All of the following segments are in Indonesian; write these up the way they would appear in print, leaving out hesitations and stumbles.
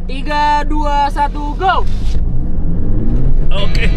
3, 2, 1, go! Oke.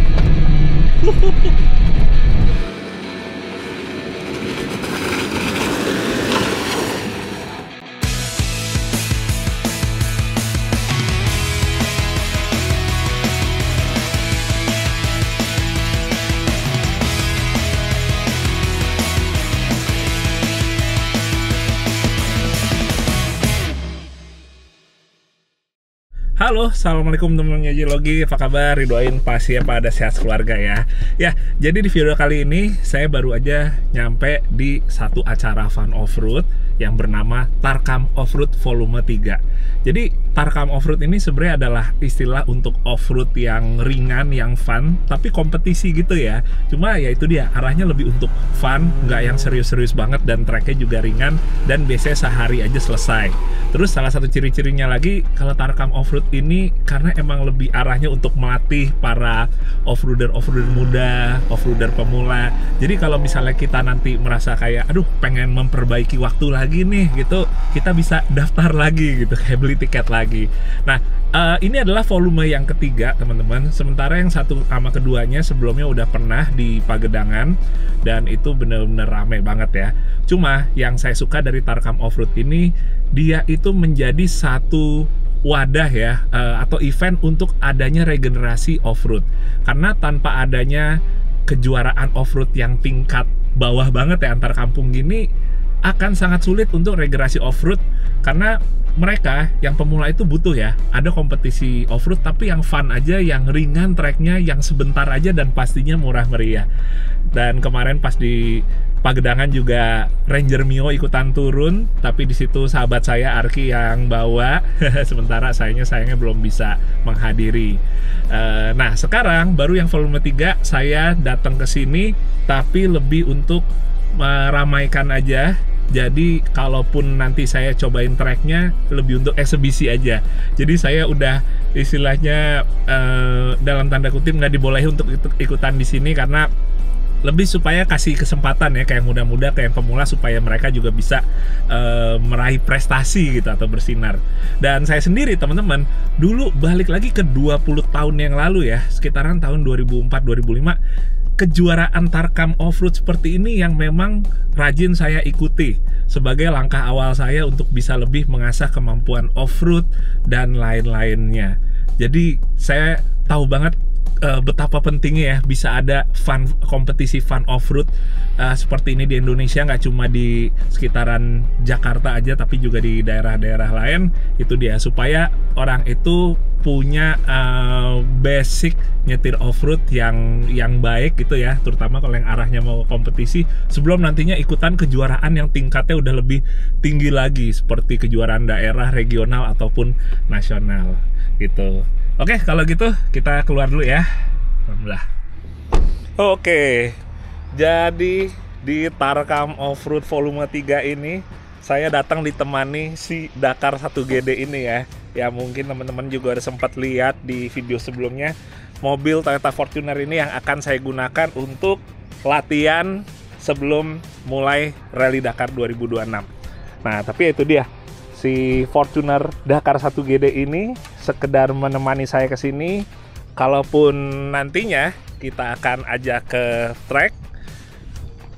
Halo, assalamualaikum teman-teman Logi, apa kabar? Ridoain pasti pada sehat keluarga ya. Ya, jadi di video kali ini saya baru aja nyampe di satu acara fun off-road yang bernama Tarkam Off-Road Volume 3. Jadi Tarkam Off-Road ini sebenarnya adalah istilah untuk off-road yang ringan, yang fun, tapi kompetisi gitu ya. Cuma ya itu dia, arahnya lebih untuk fun, nggak yang serius-serius banget, dan tracknya juga ringan, dan biasanya sehari aja selesai. Terus salah satu ciri-cirinya lagi, kalau Tarkam Off-Road ini karena emang lebih arahnya untuk melatih para off-roader muda, off-roader pemula. Jadi kalau misalnya kita nanti merasa kayak, aduh pengen memperbaiki waktu lagi nih gitu, kita bisa daftar lagi gitu, kayak beli tiket lagi. Nah, ini adalah volume yang ketiga teman-teman. Sementara yang satu sama keduanya sebelumnya udah pernah di Pagedangan, dan itu bener-bener rame banget ya. Cuma yang saya suka dari Tarkam Off-Road ini, dia itu menjadi satu wadah ya, atau event untuk adanya regenerasi off-road. Karena tanpa adanya kejuaraan off-road yang tingkat bawah banget ya antar kampung gini, akan sangat sulit untuk regenerasi off-road. Karena mereka yang pemula itu butuh ya, ada kompetisi off-road tapi yang fun aja, yang ringan tracknya, yang sebentar aja, dan pastinya murah meriah. Dan kemarin pas di Pagedangan juga Ranger Mio ikutan turun, tapi di situ sahabat saya Arki yang bawa, sementara sayangnya belum bisa menghadiri. Nah sekarang baru yang volume 3 saya datang ke sini, tapi lebih untuk meramaikan aja. Jadi kalaupun nanti saya cobain tracknya, lebih untuk eksebisi aja. Jadi saya udah istilahnya dalam tanda kutip nggak dibolehin untuk ikutan di sini, karena lebih supaya kasih kesempatan ya kayak muda-muda, kayak pemula, supaya mereka juga bisa meraih prestasi gitu atau bersinar. Dan saya sendiri teman-teman, dulu balik lagi ke 20 tahun yang lalu ya, sekitaran tahun 2004-2005, kejuaraan Tarkam Off-Road seperti ini yang memang rajin saya ikuti sebagai langkah awal saya untuk bisa lebih mengasah kemampuan off-road dan lain-lainnya. Jadi saya tahu banget betapa pentingnya ya bisa ada kompetisi fun off-road seperti ini di Indonesia, nggak cuma di sekitaran Jakarta aja, tapi juga di daerah-daerah lain. Itu dia, supaya orang itu punya basic nyetir off-road yang baik gitu ya, terutama kalau yang arahnya mau kompetisi, sebelum nantinya ikutan kejuaraan yang tingkatnya udah lebih tinggi lagi, seperti kejuaraan daerah, regional, ataupun nasional gitu. Oke, kalau gitu kita keluar dulu ya. Alhamdulillah. Oke, jadi di Tarkam Off-Road Volume 3 ini saya datang ditemani si Dakar 1GD ini ya. Ya mungkin teman-teman juga udah sempat lihat di video sebelumnya, mobil Toyota Fortuner ini yang akan saya gunakan untuk latihan sebelum mulai Rally Dakar 2026. Nah, tapi itu dia, si Fortuner Dakar 1GD ini sekedar menemani saya ke sini. Kalaupun nantinya kita akan ajak ke track,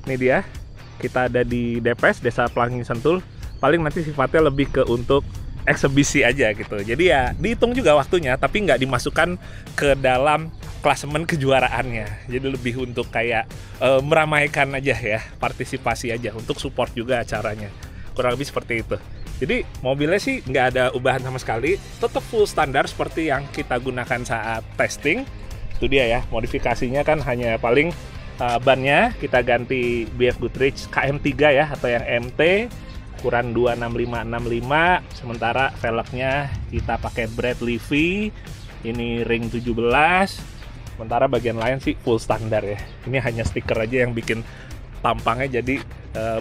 ini dia, kita ada di DPS, Desa Pelangi Sentul. Paling nanti sifatnya lebih ke untuk eksebisi aja gitu. Jadi ya dihitung juga waktunya, tapi nggak dimasukkan ke dalam klasemen kejuaraannya. Jadi lebih untuk kayak meramaikan aja ya, partisipasi aja, untuk support juga acaranya. Kurang lebih seperti itu. Jadi mobilnya sih nggak ada ubahan sama sekali, tetap full standar seperti yang kita gunakan saat testing. Itu dia ya, modifikasinya kan hanya paling bannya kita ganti BF Goodrich KM3 ya, atau yang MT, ukuran 265/65. Sementara velgnya kita pakai Bradley V, ini ring 17. Sementara bagian lain sih full standar ya. Ini hanya stiker aja yang bikin tampangnya jadi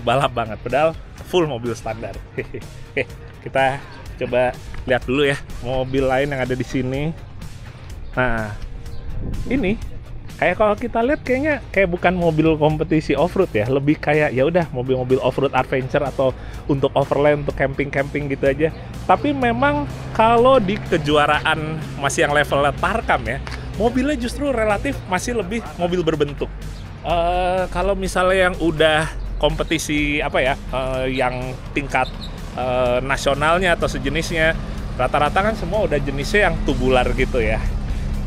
balap banget, padahal full mobil standar. Oke, kita coba lihat dulu ya mobil lain yang ada di sini. Nah, ini Kayak kalau kita lihat kayaknya kayak bukan mobil kompetisi off-road ya, lebih kayak ya udah mobil-mobil off-road adventure atau untuk overland, untuk camping-camping gitu aja. Tapi memang kalau di kejuaraan masih yang level Tarkam ya, mobilnya justru relatif masih lebih mobil berbentuk. Kalau misalnya yang udah kompetisi apa ya, yang tingkat nasionalnya atau sejenisnya, rata-rata kan semua udah jenisnya yang tubular gitu ya.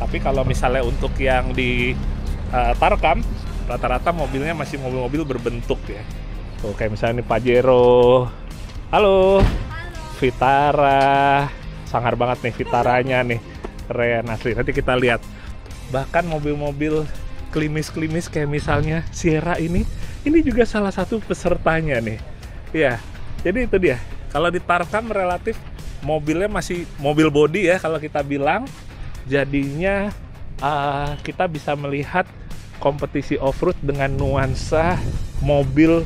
Tapi kalau misalnya untuk yang di Tarkam, rata-rata mobilnya masih mobil-mobil berbentuk ya. Tuh kayak misalnya nih Pajero, halo, Vitara, sangar banget nih Vitaranya nih, keren asli. Nanti kita lihat. Bahkan mobil-mobil klimis-klimis kayak misalnya Sierra ini juga salah satu pesertanya nih. Ya, jadi itu dia. Kalau di Tarkam relatif mobilnya masih mobil body ya kalau kita bilang. Jadinya kita bisa melihat kompetisi off-road dengan nuansa mobil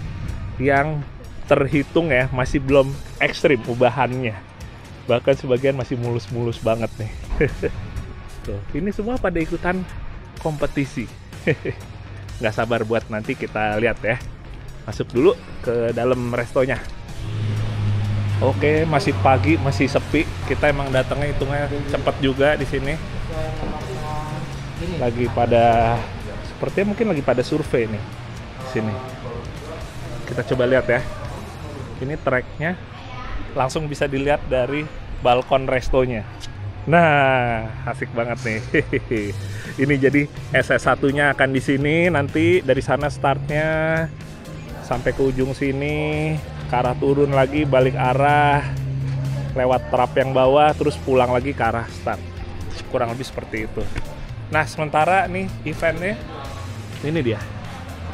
yang terhitung ya masih belum ekstrim ubahannya. Bahkan sebagian masih mulus-mulus banget nih. Tuh, ini semua pada ikutan kompetisi. Nggak sabar buat nanti kita lihat ya. Masuk dulu ke dalam restonya. Oke, masih pagi, masih sepi. Kita emang datangnya hitungnya cepat juga di sini. Lagi pada, sepertinya mungkin lagi pada survei nih di sini. Kita coba lihat ya. Ini tracknya langsung bisa dilihat dari balkon restonya. Nah, asik banget nih. Ini jadi SS1-nya akan di sini. Nanti dari sana startnya sampai ke ujung sini. Ke arah turun lagi, balik arah, lewat trap yang bawah, terus pulang lagi ke arah start. Kurang lebih seperti itu. Nah, sementara nih eventnya, ini dia,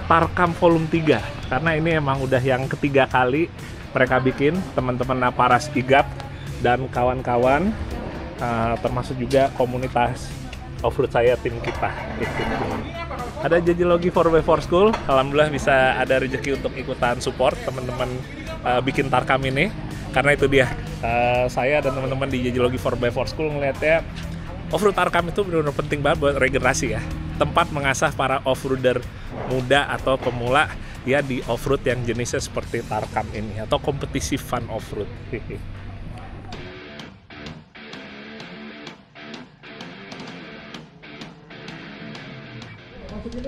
Tarkam Volume 3. Karena ini emang udah yang ketiga kali mereka bikin, teman-teman Naparas Igap dan kawan-kawan, termasuk juga komunitas off-road saya, tim kita. Ada Jajilogi 4x4 School, alhamdulillah bisa ada rezeki untuk ikutan support teman-teman bikin Tarkam ini. Karena itu dia, saya dan teman-teman di Jajilogi 4x4 School ngeliatnya off-road Tarkam itu benar-benar penting banget buat regenerasi ya. Tempat mengasah para off-roader muda atau pemula ya di off-road yang jenisnya seperti Tarkam ini, atau kompetisi fun off-road.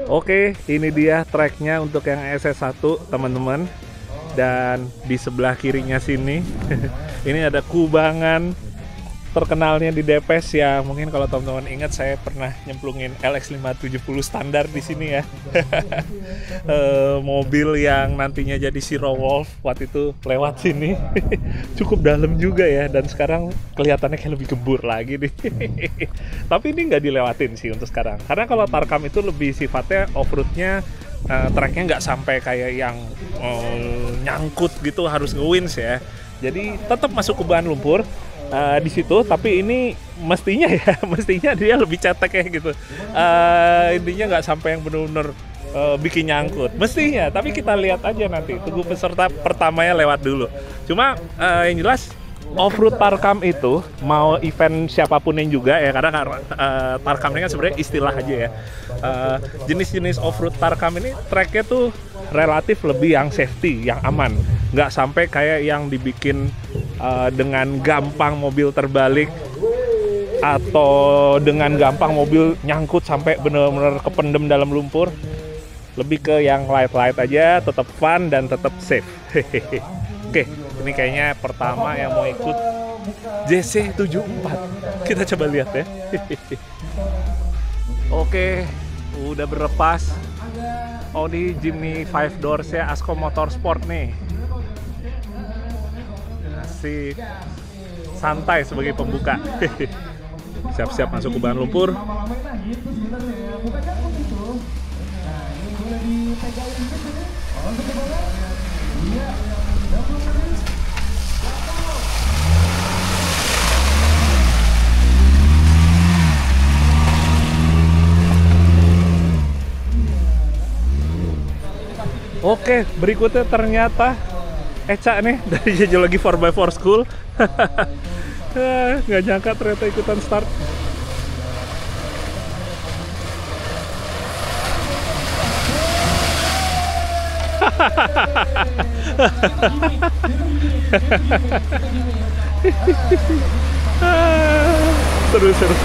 Oke, ini dia tracknya untuk yang SS1 teman-teman. Dan di sebelah kirinya sini ini ada kubangan terkenalnya di Depes ya. Mungkin kalau teman-teman ingat, saya pernah nyemplungin LX570 standar di sini ya. Mobil yang nantinya jadi Zero Wolf waktu itu lewat sini. Cukup dalam juga ya, dan sekarang kelihatannya kayak lebih gembur lagi nih. Tapi ini nggak dilewatin sih untuk sekarang, karena kalau Tarkam itu lebih sifatnya off-roadnya, tracknya nggak sampai kayak yang nyangkut gitu harus nge-winch ya. Jadi tetap masuk kubangan lumpur di situ, tapi ini mestinya dia lebih cetek ya gitu. Intinya nggak sampai yang benar-benar bikin nyangkut mestinya, tapi kita lihat aja nanti, tunggu peserta pertamanya lewat dulu. Cuma yang jelas off-road Tarkam itu mau event siapapun yang juga ya, karena Tarkam ini kan sebenarnya istilah aja ya. Jenis-jenis off-road Tarkam ini tracknya tuh relatif lebih yang safety, yang aman, nggak sampai kayak yang dibikin dengan gampang mobil terbalik atau dengan gampang mobil nyangkut sampai bener-bener kependem dalam lumpur. Lebih ke yang light-light aja, tetap fun dan tetap safe. Oke, ini kayaknya pertama yang mau ikut JC74. Kita coba lihat ya. Oke, udah berlepas. Oh, ini Jimny 5 Doors ya, Asco Motorsport nih. Asik. Santai sebagai pembuka. Siap-siap masuk kubangan lumpur. Oke, berikutnya ternyata Eca nih dari Jajilogi 4x4 School. Nggak nyangka ternyata ikutan start. Seru.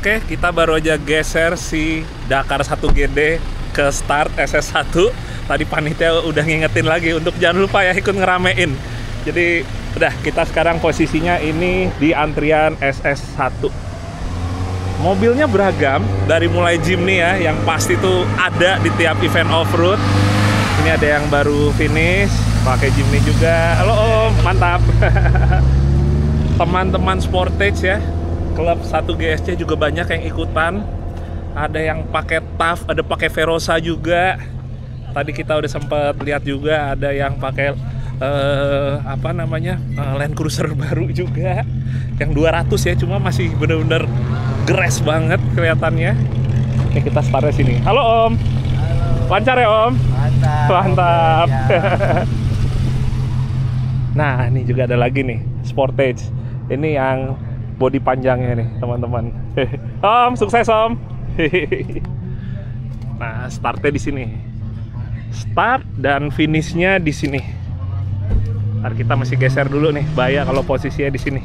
Oke, kita baru aja geser si Dakar 1 GD ke start SS1. Tadi panitia udah ngingetin lagi untuk jangan lupa ya ikut ngeramein. Jadi udah, kita sekarang posisinya ini di antrian SS1. Mobilnya beragam, dari mulai Jimny ya, yang pasti tuh ada di tiap event off-road. Ini ada yang baru finish, pakai Jimny juga. Halo Om, mantap. Teman-teman Sportage ya, klub 1 GSC juga banyak yang ikutan. Ada yang pakai TAF, ada pakai Verosa juga. Tadi kita udah sempat lihat juga ada yang pakai Land Cruiser baru juga. Yang 200 ya, cuma masih bener-bener gres banget kelihatannya. Oke, kita startnya sini. Halo Om. Halo. Lancar ya Om? Mantap. Mantap. Ya. Nah, ini juga ada lagi nih, Sportage. Ini yang bodi panjangnya nih, teman-teman. Om, sukses Om. Nah, startnya di sini. Start dan finishnya di sini. Ntar kita masih geser dulu nih, bahaya kalau posisinya di sini.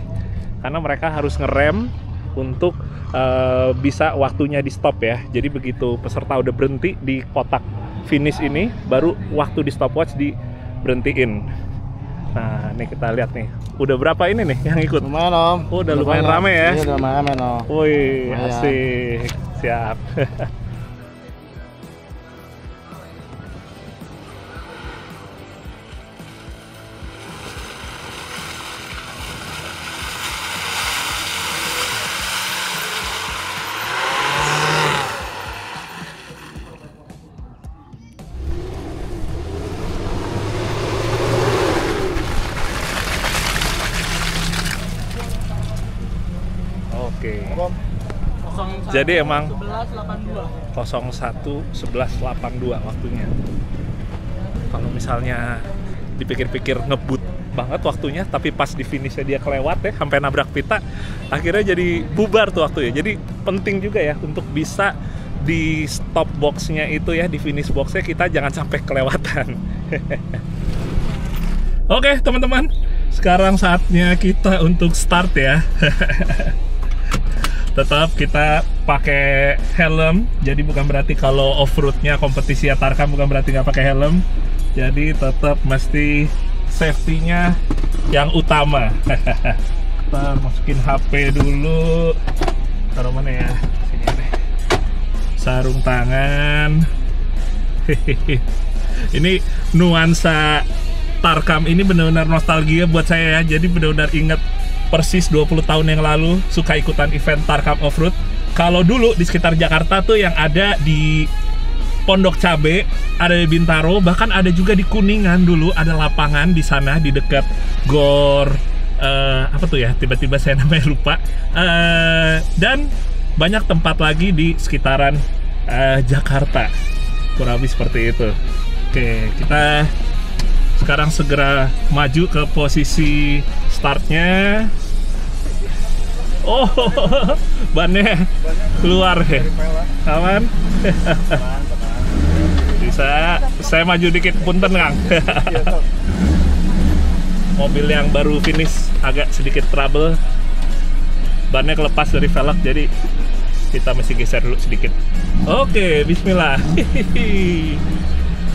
Karena mereka harus ngerem untuk bisa waktunya di stop ya. Jadi begitu peserta udah berhenti di kotak finish ini, baru waktu di stopwatch diberhentiin. Nah, ini kita lihat nih. Udah berapa ini nih yang ikut? Lumayan Om. Oh, udah lumayan rame ya? Iya, udah lumayan rame Om. Wih, Lumayan. asik. Siap. Oke. Jadi emang 01.11.82 waktunya. Kalau misalnya dipikir-pikir ngebut banget waktunya, tapi pas di finishnya dia kelewat ya, sampai nabrak pita, akhirnya jadi bubar tuh waktunya. Jadi penting juga ya untuk bisa di stop boxnya itu ya, di finish boxnya kita jangan sampai kelewatan. Oke teman-teman, sekarang saatnya kita untuk start ya. Tetap kita pakai helm, jadi bukan berarti kalau off-roadnya kompetisi Tarkam bukan berarti nggak pakai helm. Jadi tetap mesti safety-nya yang utama. Kita masukin HP dulu. Taruh mana ya? Sini deh. Sarung tangan. Ini nuansa Tarkam ini benar-benar nostalgia buat saya ya. Jadi benar-benar ingat persis 20 tahun yang lalu suka ikutan event Tarkam Offroad. Kalau dulu di sekitar Jakarta tuh yang ada di Pondok Cabe, ada di Bintaro, bahkan ada juga di Kuningan dulu ada lapangan di sana di dekat Gor apa tuh ya, tiba-tiba saya namanya lupa. Dan banyak tempat lagi di sekitaran Jakarta. Kurang lebih seperti itu. Oke, kita sekarang segera maju ke posisi startnya. Oh, bannya keluar ya. Aman? Bisa. Saya maju dikit, punten Kang. Mobil yang baru finish agak sedikit trouble. Bannya kelepas dari velg, jadi kita mesti geser dulu sedikit. Oke, bismillah.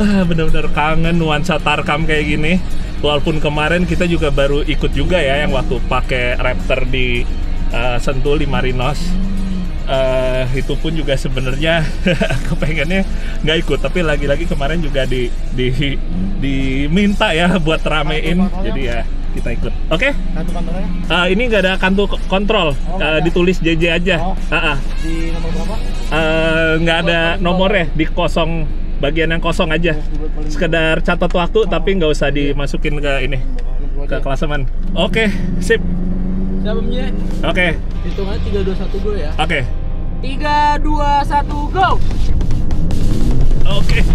Bener-bener kangen nuansa Tarkam kayak gini. Walaupun kemarin kita juga baru ikut juga ya, yang waktu pakai Raptor di Sentul di Marinos. Itu pun juga sebenarnya kepengennya nggak ikut, tapi lagi-lagi kemarin juga diminta ya buat ramein, jadi ya kita ikut. Oke? Kartu kontrolnya? Ini nggak ada kartu kontrol, ditulis JJ aja. Di nomor berapa? Nggak ada nomornya, di kosong, bagian yang kosong aja. Sekedar catat waktu, tapi nggak usah dimasukin ke ini, ke klasemen. Oke, sip. Siapa punya? Oke. Hitungannya 3, 2, 1, go ya. Oke. 3, 2, 1, go. Oke.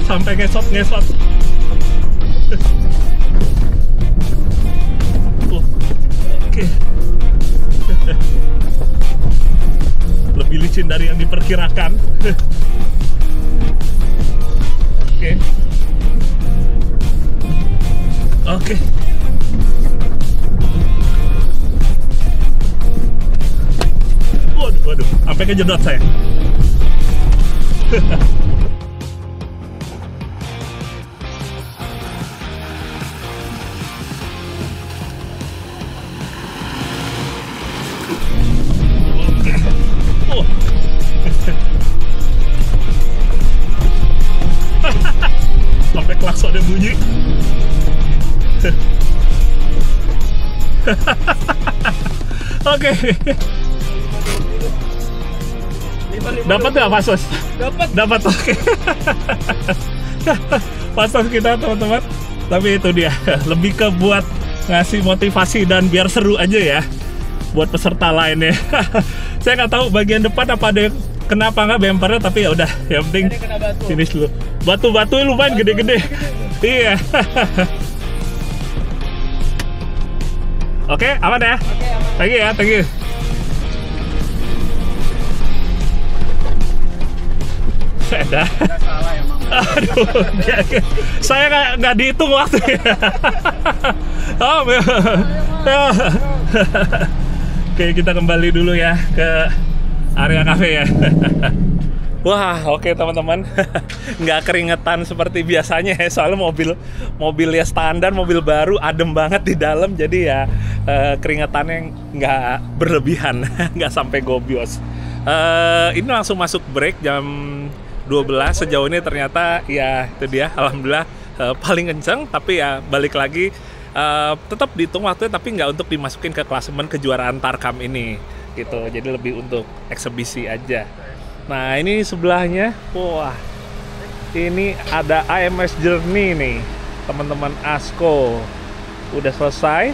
Sampai ngesot. Oke. Lebih licin dari yang diperkirakan. Oke. Waduh, sampai kejedot saya. Oh. Sampai klaksonnya bunyi. Oke. Dapat nggak pasos? Dapat. Oke. Pasos kita teman-teman. Tapi itu dia, lebih ke buat ngasih motivasi dan biar seru aja ya buat peserta lainnya. Saya nggak tahu bagian depan apa ada kenapa nggak bempernya, tapi ya udah, yang penting finish dulu. Batu lumayan gede-gede. Iya. Oke, aman ya? Thank you ya, thank you. Saya salah emang. Aduh, saya nggak dihitung waktunya. Oh, oke, kita kembali dulu ya ke area kafe ya. Wah, oke teman-teman, nggak keringetan seperti biasanya ya, soalnya mobilnya standar, mobil baru, adem banget di dalam, jadi ya keringetannya nggak berlebihan, nggak sampai gobios. Ini langsung masuk break jam 12, sejauh ini ternyata ya itu dia, alhamdulillah paling kenceng, tapi ya balik lagi tetap dihitung waktunya, tapi nggak untuk dimasukin ke klasemen kejuaraan Tarkam ini gitu, jadi lebih untuk eksebisi aja. Nah ini sebelahnya, wah ini ada AMS Journey nih teman-teman ASCO, udah selesai,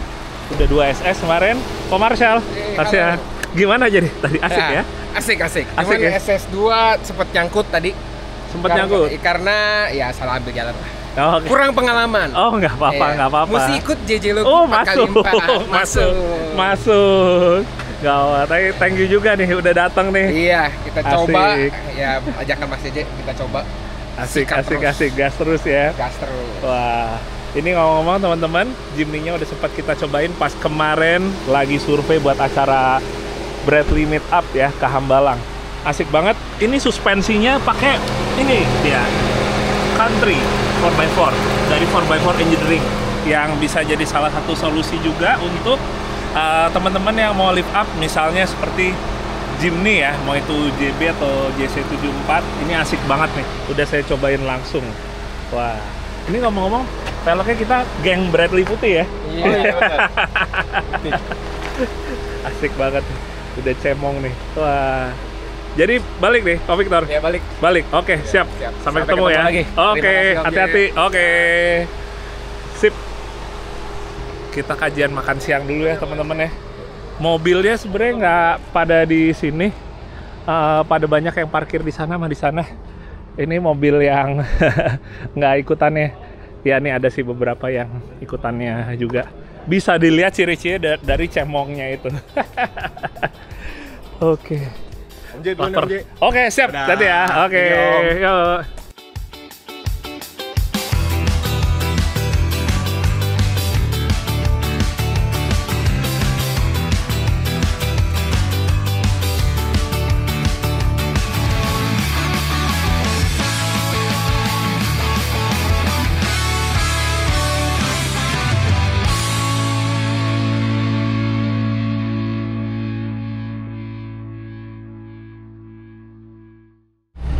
udah 2 SS kemarin. Kok Marshall? Marshall, gimana jadi tadi, asik ya? Asik. Cuman ya? SS2 sempet nyangkut tadi. Nyangkut? Karena ya salah ambil jalan lah. Oh, okay. Kurang pengalaman. Oh, nggak apa-apa. Mesti ikut JJ Logi 4x4. Masuk. Gawat, thank you juga nih udah datang nih. Iya, kita coba. Ya, ajakan Mas JJ kita coba. Asik, gas terus ya. Gas terus. Wah, ini ngomong-ngomong teman-teman, Jimny-nya udah sempat kita cobain pas kemarin lagi survei buat acara Bradley Meetup ya ke Hambalang. Asik banget. Ini suspensinya pakai ini dia, Country 4x4 dari 4x4 Engineering, yang bisa jadi salah satu solusi juga untuk teman-teman yang mau lift up, misalnya seperti Jimny ya, mau itu JB atau JC74. Ini asik banget nih, udah saya cobain langsung. Wah, ini ngomong-ngomong, velgnya kita geng Bradley putih ya. Iya. Asik banget, udah cemong nih. Wah, jadi balik nih, Pak Victor. Ya, balik. Oke, siap. Sampai ketemu ya. Lagi. Oke, hati-hati. Oke. Sip. Kita kajian makan siang dulu ya, teman-teman ya. Mobilnya sebenarnya nggak pada di sini. Pada banyak yang parkir di sana sama di sana. Ini mobil yang nggak ikutannya. Ya, nih ada sih beberapa yang ikutannya juga. Bisa dilihat ciri-ciri dari cemongnya itu. Oke. Oke, siap. Tadi ya. Oke. Yuk.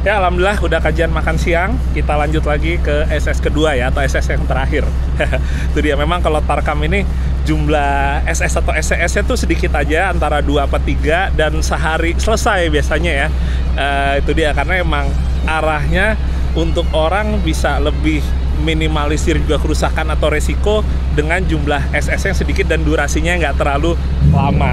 Ya, alhamdulillah udah kajian makan siang. Kita lanjut lagi ke SS kedua ya, atau SS yang terakhir. Itu dia, memang kalau Tarkam ini jumlah SS atau SCS-nya tuh sedikit aja, antara 2 apa 3, dan sehari selesai biasanya ya. Itu dia, karena emang arahnya untuk orang bisa lebih minimalisir juga kerusakan atau resiko dengan jumlah SS yang sedikit dan durasinya nggak terlalu lama.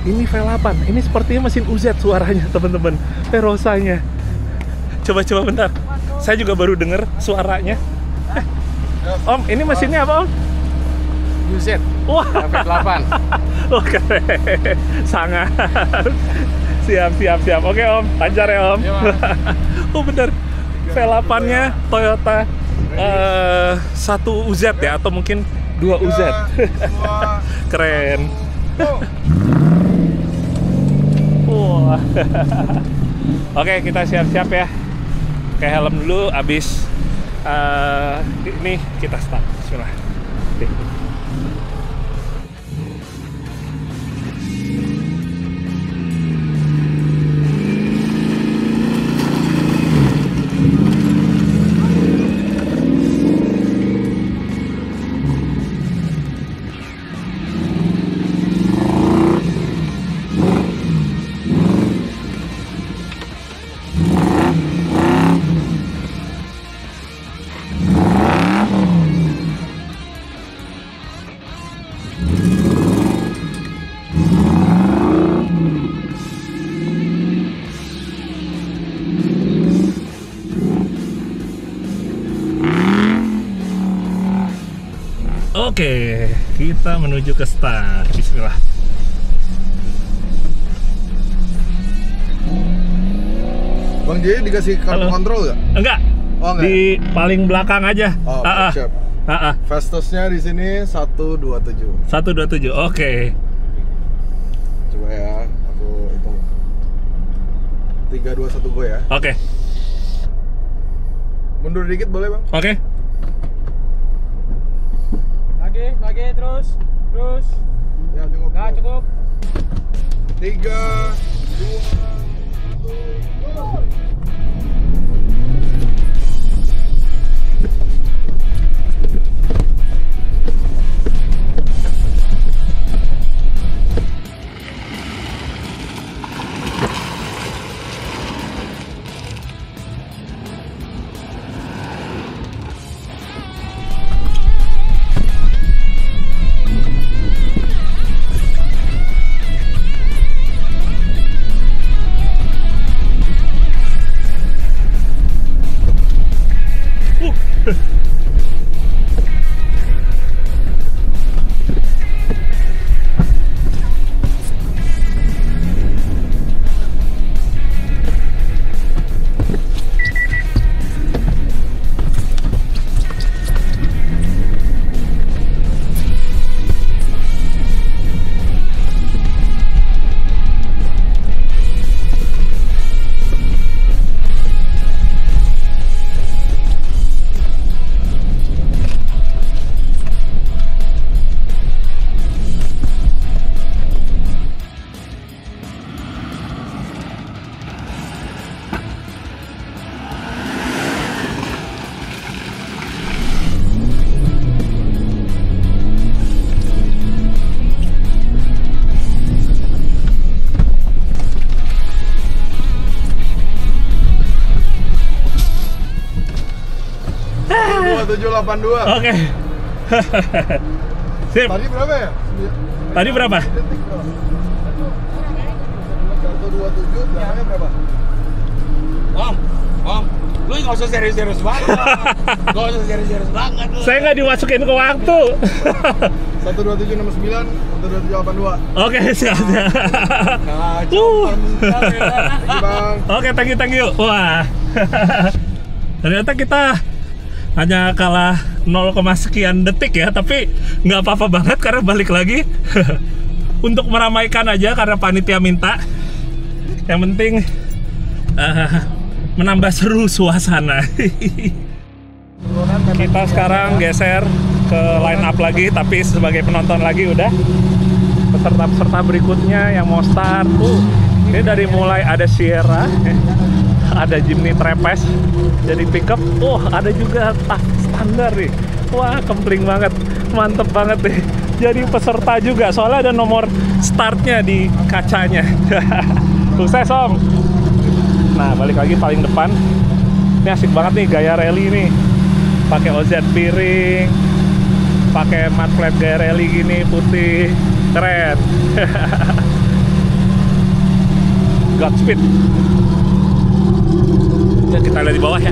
Ini V8, ini sepertinya mesin UZ suaranya teman-teman, Verosanya. Coba bentar, saya juga baru denger suaranya. Om, ini mesinnya apa Om? UZ. Wah, V8. Oke, sangat. Siap. Oke Om, lancar ya Om. Oh bener, V8-nya Toyota Satu UZ ya, atau mungkin 2 UZ. Keren. Wah. Oke, kita siap-siap ya. Pakai helm dulu, abis ini kita start. Bismillah. Oke, kita menuju ke start. Bismillah. Bang J dikasih kartu kontrol nggak? Enggak. Oh, enggak. Di paling belakang aja. Oh, siap. Fastest-nya di sini 127. 127. Oke. Coba ya, aku hitung. 3 2 1 go ya. Oke. Mundur dikit boleh, Bang? Oke. Lagi terus. Ya, cukup. Nggak cukup. 3 2 1 go. Oke. Sip. Tadi berapa ya? Tadi berapa? 127, belakangnya berapa? Om, lu nggak usah serius-serius banget. Nggak usah serius-serius banget. Saya nggak dimasukin ke waktu. 12769, 12782. Oke, siap. Bang. Oke, thank you. Wah. Ternyata kita hanya kalah 0, sekian detik ya, tapi nggak apa-apa banget karena balik lagi untuk meramaikan aja karena panitia minta. Yang penting menambah seru suasana. Kita sekarang geser ke line up lagi, tapi sebagai penonton lagi udah. Peserta-peserta berikutnya yang mau start. Ini dari mulai ada Sierra, ada Jimny Trapeze, jadi pickup. Ada juga TAF standar nih. Wah, kempling banget, mantep banget deh. Jadi peserta juga, soalnya ada nomor startnya di kacanya. Sukses Om. Nah, balik lagi paling depan. Ini asik banget nih gaya rally nih. Pakai OZ piring, pakai mud flat gaya rally gini putih, keren. Godspeed. Ya, kita lihat di bawah ya.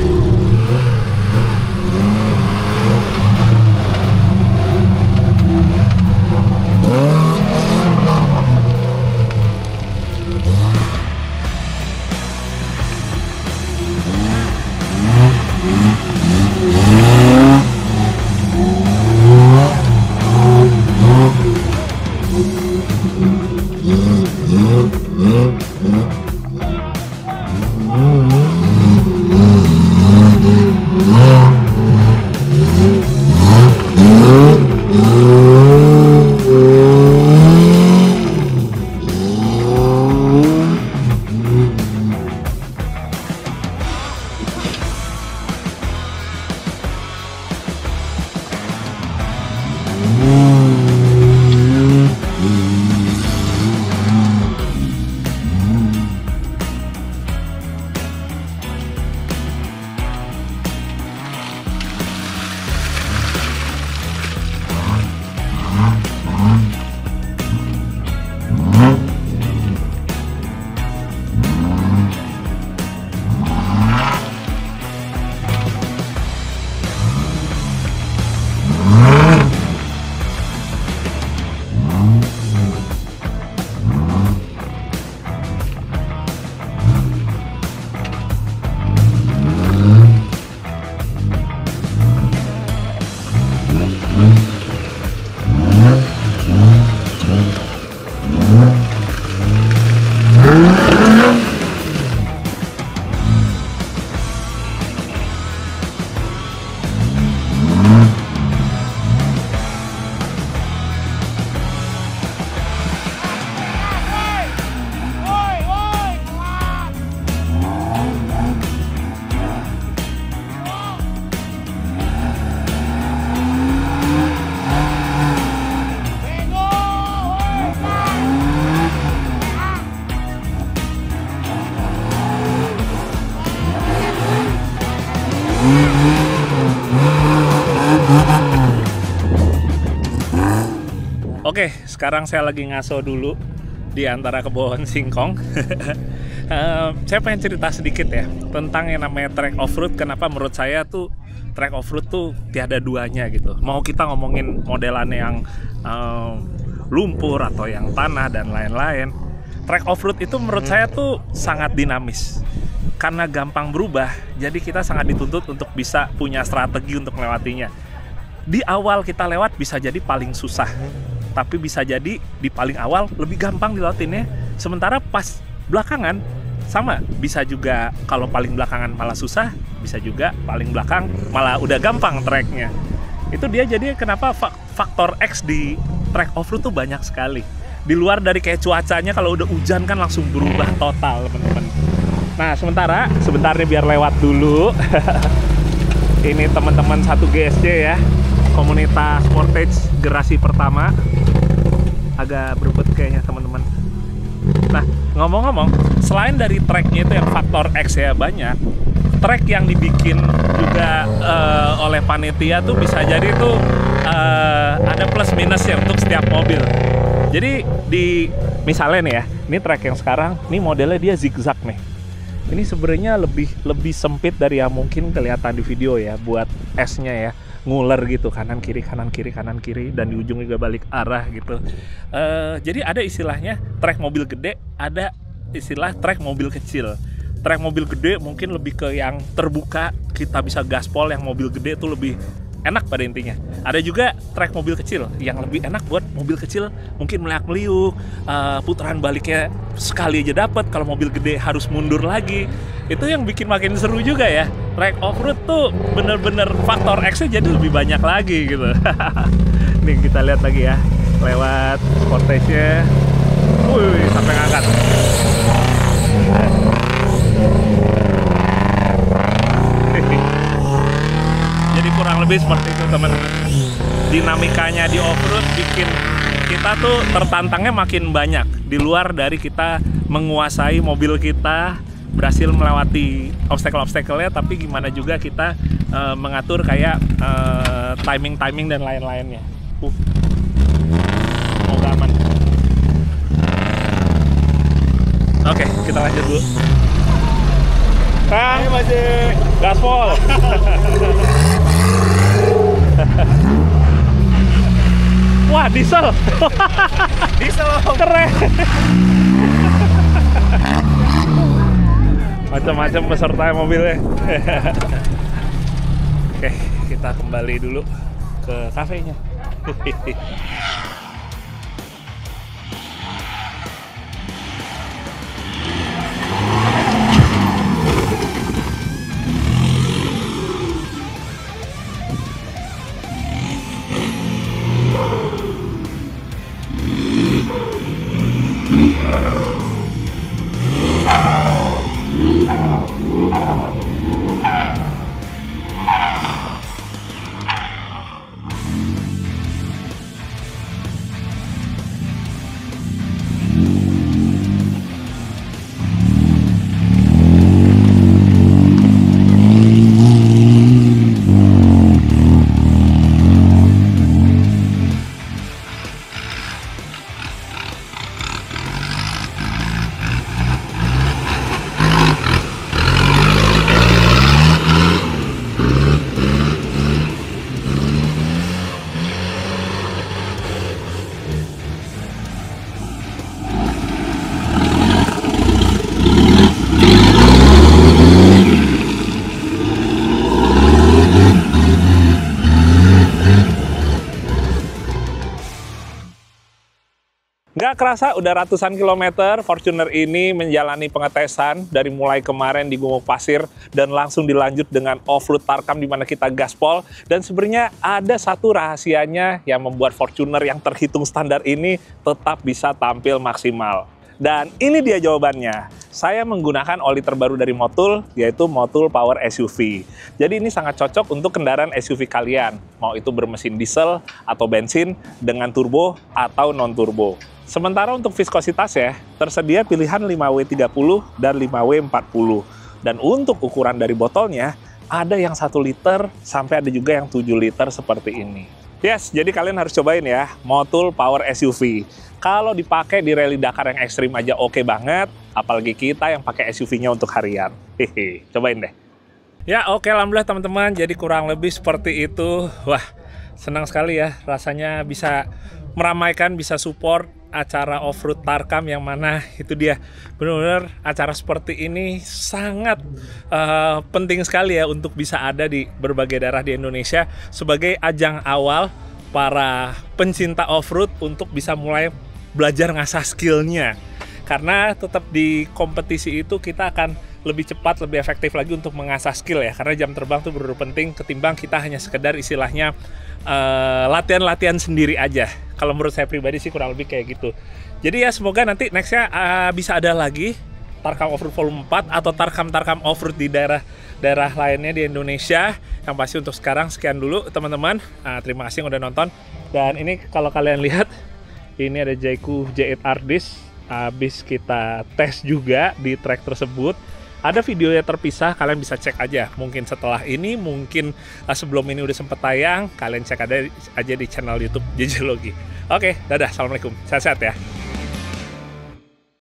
Oke, sekarang saya lagi ngaso dulu di antara kebun singkong. Saya pengen cerita sedikit ya tentang yang namanya track off-road. Kenapa menurut saya tuh track off-road tuh tiada duanya gitu. Mau kita ngomongin modelannya yang lumpur atau yang tanah dan lain-lain, track off-road itu menurut saya tuh sangat dinamis. Karena gampang berubah, jadi kita sangat dituntut untuk bisa punya strategi untuk melewatinya. Di awal kita lewat bisa jadi paling susah, tapi bisa jadi di paling awal lebih gampang dilewatinnya. Sementara pas belakangan sama, bisa juga kalau paling belakangan malah susah, bisa juga paling belakang malah udah gampang tracknya. Itu dia jadi kenapa faktor X di track off-road tuh banyak sekali. Di luar dari kayak cuacanya, kalau udah hujan kan langsung berubah total teman-teman. Nah sebentar nih biar lewat dulu. Ini teman-teman satu GSJ ya, komunitas Sportage generasi pertama. Agak berebut kayaknya teman-teman. Nah ngomong-ngomong, selain dari tracknya itu yang faktor X ya banyak, track yang dibikin juga oleh panitia tuh bisa jadi tuh ada plus minusnya untuk setiap mobil. Jadi di misalnya nih ya, ini track yang sekarang, ini modelnya dia zigzag nih. Ini sebenarnya lebih sempit dari yang mungkin kelihatan di video ya, buat S-nya ya, nguler gitu, kanan kiri kanan kiri kanan kiri, dan di ujung juga balik arah gitu. Jadi ada istilahnya track mobil gede, ada istilah track mobil kecil. Track mobil gede mungkin lebih ke yang terbuka, kita bisa gaspol. Yang mobil gede itu lebih enak pada intinya. Ada juga track mobil kecil yang lebih enak buat mobil kecil, mungkin meliuk-meliuk, putaran baliknya sekali aja dapat. Kalau mobil gede harus mundur lagi. Itu yang bikin makin seru juga ya. Track off-road tuh bener-bener faktor X-nya jadi lebih banyak lagi gitu. Nih kita lihat lagi ya, lewat Sportage-nya. Wih, sampai ngangkat. Jadi kurang lebih seperti itu teman-teman. Dinamikanya di off-road bikin kita tuh tertantangnya makin banyak. Di luar dari kita menguasai mobil kita, berhasil melewati obstacle-obstacle-nya, tapi gimana juga kita mengatur kayak timing-timing dan lain-lainnya. Semoga aman. Oke, kita lanjut dulu. Kang, masih gaspol. Wah, diesel. Diesel. Keren. Macam-macam peserta mobilnya. Oke, kita kembali dulu ke kafenya. Nggak kerasa udah ratusan kilometer Fortuner ini menjalani pengetesan dari mulai kemarin di Gumuk Pasir dan langsung dilanjut dengan off-road Tarkam di mana kita gaspol. Dan sebenarnya ada satu rahasianya yang membuat Fortuner yang terhitung standar ini tetap bisa tampil maksimal. Dan ini dia jawabannya. Saya menggunakan oli terbaru dari Motul, yaitu Motul Power SUV. Jadi ini sangat cocok untuk kendaraan SUV kalian. Mau itu bermesin diesel atau bensin dengan turbo atau non-turbo. Sementara untuk viskositas ya, tersedia pilihan 5W30 dan 5W40. Dan untuk ukuran dari botolnya, Ada yang 1 liter, sampai ada juga yang 7 liter seperti ini. Yes, jadi kalian harus cobain ya, Motul Power SUV. Kalau dipakai di rally Dakar yang ekstrim aja oke banget, apalagi kita yang pakai SUV-nya untuk harian. Hehe, cobain deh. Ya oke, alhamdulillah teman-teman, jadi kurang lebih seperti itu. Wah, senang sekali ya, rasanya bisa meramaikan, bisa support acara off-road Tarkam yang mana itu dia benar-benar acara seperti ini sangat penting sekali ya untuk bisa ada di berbagai daerah di Indonesia sebagai ajang awal para pencinta off-road untuk bisa mulai belajar ngasah skillnya, karena tetap di kompetisi itu kita akan lebih cepat, lebih efektif lagi untuk mengasah skill ya, karena jam terbang itu benar-benar penting ketimbang kita hanya sekedar istilahnya latihan-latihan sendiri aja. Kalau menurut saya pribadi sih kurang lebih kayak gitu. Jadi ya semoga nanti nextnya bisa ada lagi Tarkam Offroad Volume 4 atau Tarkam Offroad di daerah lainnya di Indonesia. Yang pasti untuk sekarang sekian dulu teman-teman. Terima kasih yang udah nonton. Dan ini kalau kalian lihat, ini ada Jayco J8R Disc. Habis kita tes juga di track tersebut. Ada videonya terpisah, kalian bisa cek aja. Mungkin setelah ini, mungkin sebelum ini udah sempet tayang, kalian cek aja di channel YouTube JJ Logi. Oke, dadah, assalamualaikum, sehat-sehat ya.